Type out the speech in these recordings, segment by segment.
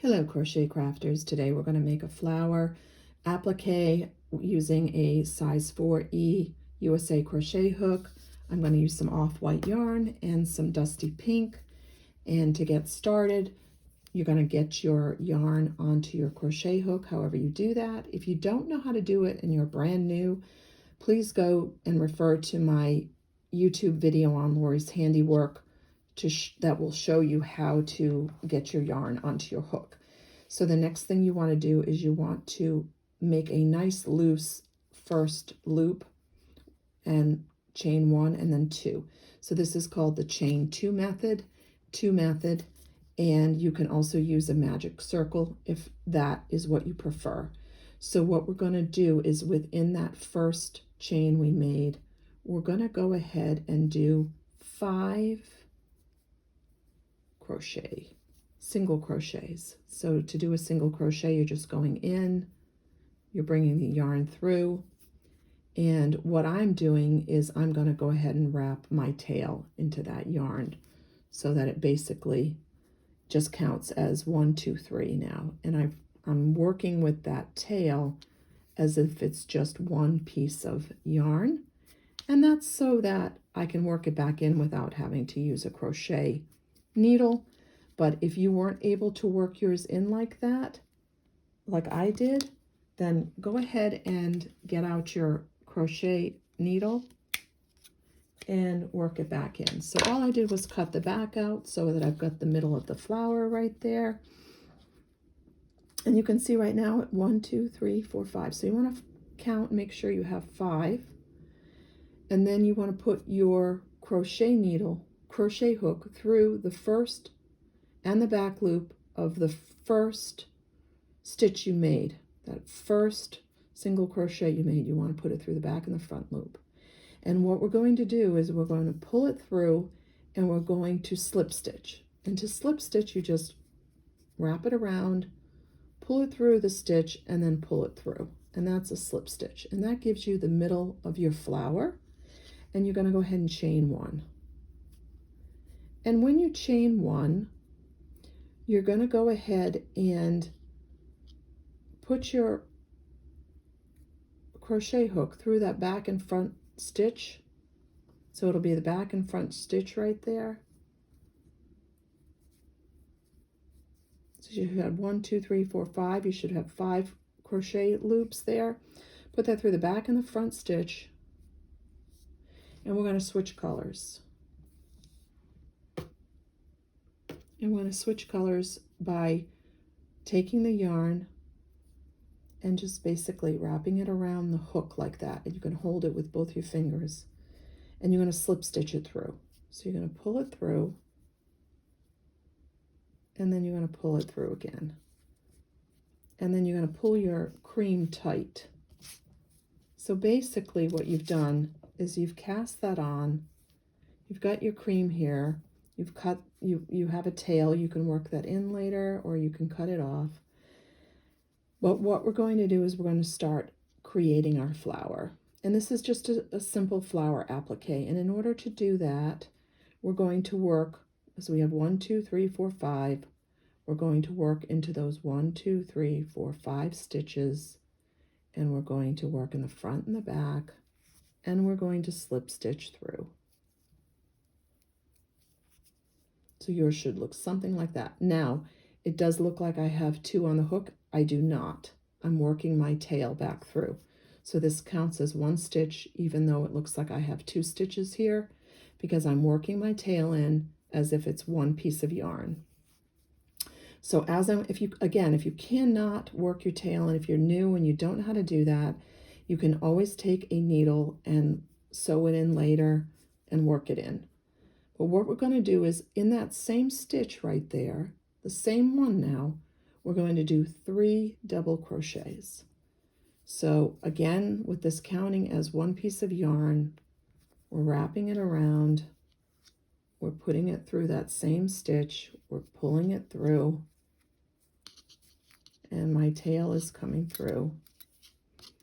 Hello crochet crafters. Today we're going to make a flower applique using a size 4E USA crochet hook. I'm going to use some off-white yarn and some dusty pink. And to get started, you're going to get your yarn onto your crochet hook, however you do that. If you don't know how to do it and you're brand new, please go and refer to my YouTube video on Lori's Handiwork that will show you how to get your yarn onto your hook. So the next thing you want to do is you want to make a nice loose first loop and chain 1 and then 2. So this is called the chain 2 method, and you can also use a magic circle if that is what you prefer. So what we're going to do is within that first chain we made, we're going to go ahead and do 5 single crochets. So to do a single crochet, you're just going in, you're bringing the yarn through, and what I'm doing is I'm going to go ahead and wrap my tail into that yarn so that it basically just counts as 1, 2, 3 now. And I'm working with that tail as if it's just one piece of yarn, and that's so that I can work it back in without having to use a crochet needle. But if you weren't able to work yours in like that, like I did, then go ahead and get out your crochet needle and work it back in. So all I did was cut the back out so that I've got the middle of the flower right there. And you can see right now 1, 2, 3, 4, 5. So you want to count and make sure you have 5. And then you want to put your crochet hook through the first and the back loop of the first stitch you made. That first single crochet you made, you want to put it through the back and the front loop. And what we're going to do is we're going to pull it through and we're going to slip stitch. And to slip stitch, you just wrap it around, pull it through the stitch, and then pull it through. And that's a slip stitch. And that gives you the middle of your flower. And you're going to go ahead and chain 1. And when you chain 1, you're going to go ahead and put your crochet hook through that back and front stitch. So it'll be the back and front stitch right there. So you should have 1, 2, 3, 4, 5. You should have 5 crochet loops there. Put that through the back and the front stitch. And we're going to switch colors. And we're going to switch colors by taking the yarn and just basically wrapping it around the hook like that. And you can hold it with both your fingers. And you're going to slip stitch it through. So you're going to pull it through. And then you're going to pull it through again. And then you're going to pull your cream tight. So basically what you've done is you've cast that on. You've got your cream here. You've cut, you have a tail. You can work that in later or you can cut it off. But what we're going to do is we're going to start creating our flower. And this is just a simple flower applique. And in order to do that, we're going to work, so we have 1, 2, 3, 4, 5. We're going to work into those 1, 2, 3, 4, 5 stitches. And we're going to work in the front and the back. And we're going to slip stitch through. So yours should look something like that. Now, it does look like I have 2 on the hook. I do not. I'm working my tail back through. So this counts as 1 stitch, even though it looks like I have 2 stitches here, because I'm working my tail in as if it's one piece of yarn. So if you cannot work your tail, and if you're new and you don't know how to do that, you can always take a needle and sew it in later and work it in. But what we're going to do is in that same stitch right there, the same one now, we're going to do 3 double crochets. So again, with this counting as one piece of yarn, we're wrapping it around, we're putting it through that same stitch, we're pulling it through, and my tail is coming through.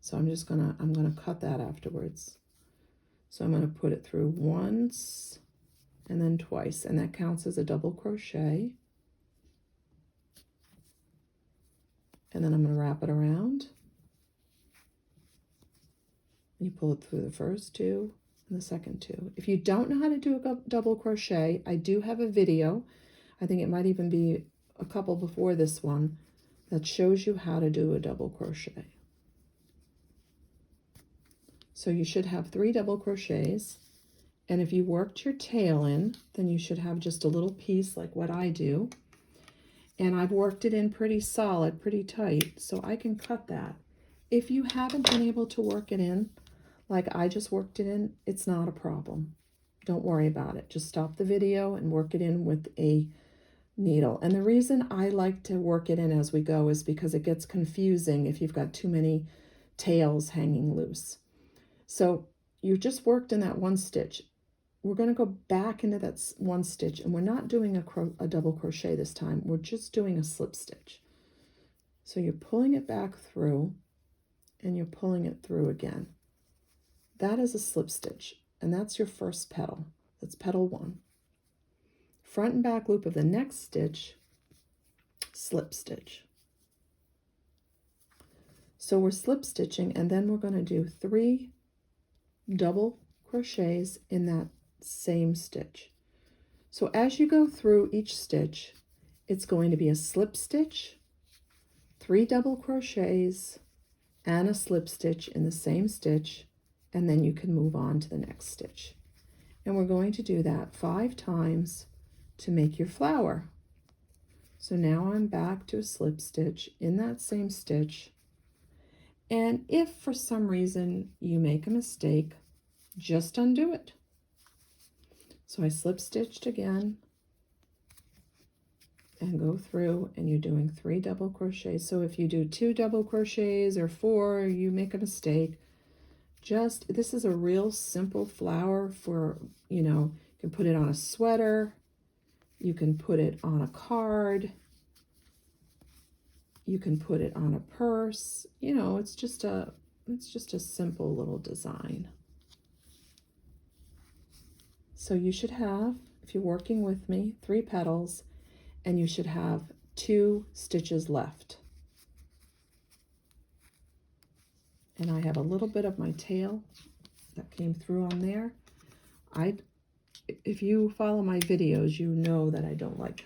So I'm gonna cut that afterwards. So I'm gonna put it through once and then twice, and that counts as a double crochet. and then I'm going to wrap it around. You pull it through the first two and the second two. If you don't know how to do a double crochet, I do have a video, I think it might even be a couple before this one, that shows you how to do a double crochet. So you should have 3 double crochets, and if you worked your tail in, then you should have just a little piece like what I do. And I've worked it in pretty solid, pretty tight, so I can cut that. If you haven't been able to work it in, like I just worked it in, it's not a problem. Don't worry about it. Just stop the video and work it in with a needle. And the reason I like to work it in as we go is because it gets confusing if you've got too many tails hanging loose. So you just worked in that one stitch. We're going to go back into that one stitch, and we're not doing a double crochet this time. We're just doing a slip stitch. So you're pulling it back through, and you're pulling it through again. That is a slip stitch, and that's your first petal. That's petal 1. Front and back loop of the next stitch, slip stitch. So we're slip stitching, and then we're going to do 3 double crochets in that same stitch. So as you go through each stitch, it's going to be a slip stitch, 3 double crochets, and a slip stitch in the same stitch, and then you can move on to the next stitch. And we're going to do that 5 times to make your flower. So now I'm back to a slip stitch in that same stitch. And if for some reason you make a mistake, just undo it. So I slip stitched again and go through, and you're doing 3 double crochets. So if you do 2 double crochets or 4, you make a mistake, this is a real simple flower for, you can put it on a sweater, you can put it on a card, you can put it on a purse, it's just a simple little design. So you should have, if you're working with me, 3 petals, and you should have 2 stitches left. And I have a little bit of my tail that came through on there. If you follow my videos, you know that I don't like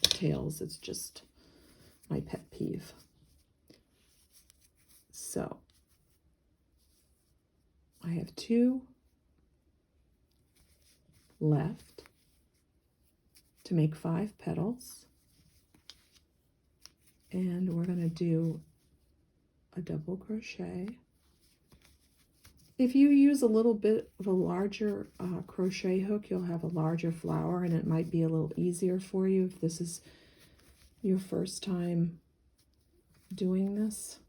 tails. It's just my pet peeve. So I have 2 left to make 5 petals, and we're going to do a double crochet. If you use a little bit of a larger crochet hook, you'll have a larger flower, and it might be a little easier for you if this is your first time doing this.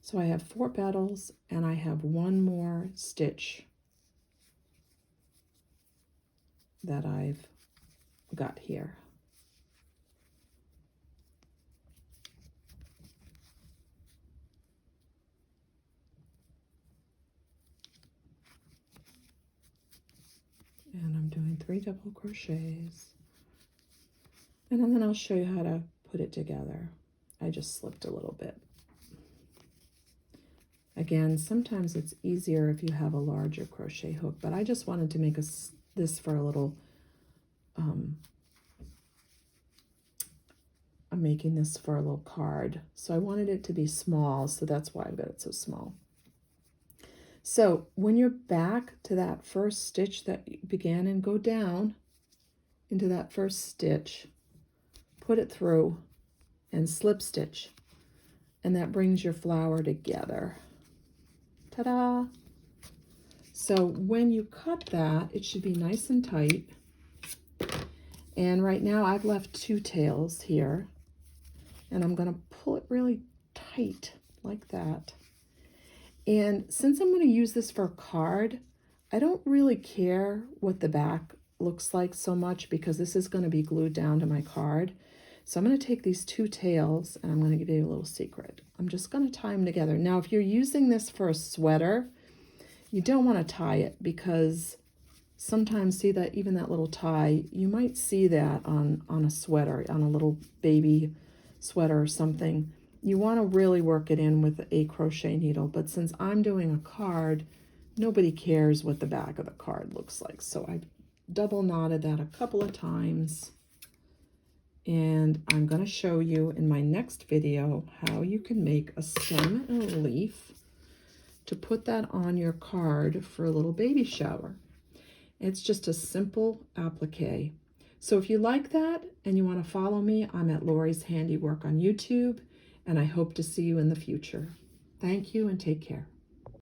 So I have 4 petals, and I have 1 more stitch that I've got here. And I'm doing 3 double crochets, and then I'll show you how to put it together. I just slipped a little bit. Again, sometimes it's easier if you have a larger crochet hook, but I just wanted to make this for a little, I'm making this for a little card. So I wanted it to be small, so that's why I've got it so small. So when you're back to that first stitch that you began in, go down into that first stitch, put it through, and slip stitch. And that brings your flower together. Ta-da! So when you cut that, it should be nice and tight. And right now I've left 2 tails here, and I'm going to pull it really tight like that. And since I'm going to use this for a card, I don't really care what the back looks like so much, because this is going to be glued down to my card. So I'm going to take these 2 tails, and I'm going to give you a little secret. I'm just going to tie them together. Now, if you're using this for a sweater, you don't want to tie it, because sometimes see that even that little tie, you might see that on a sweater, on a little baby sweater or something. You want to really work it in with a crochet needle, but since I'm doing a card, nobody cares what the back of the card looks like. So I double knotted that a couple of times, and I'm going to show you in my next video how you can make a stem and a leaf to put that on your card for a little baby shower. It's just a simple applique. So if you like that and you want to follow me, I'm at Lori's Handiwork on YouTube, and I hope to see you in the future. Thank you and take care.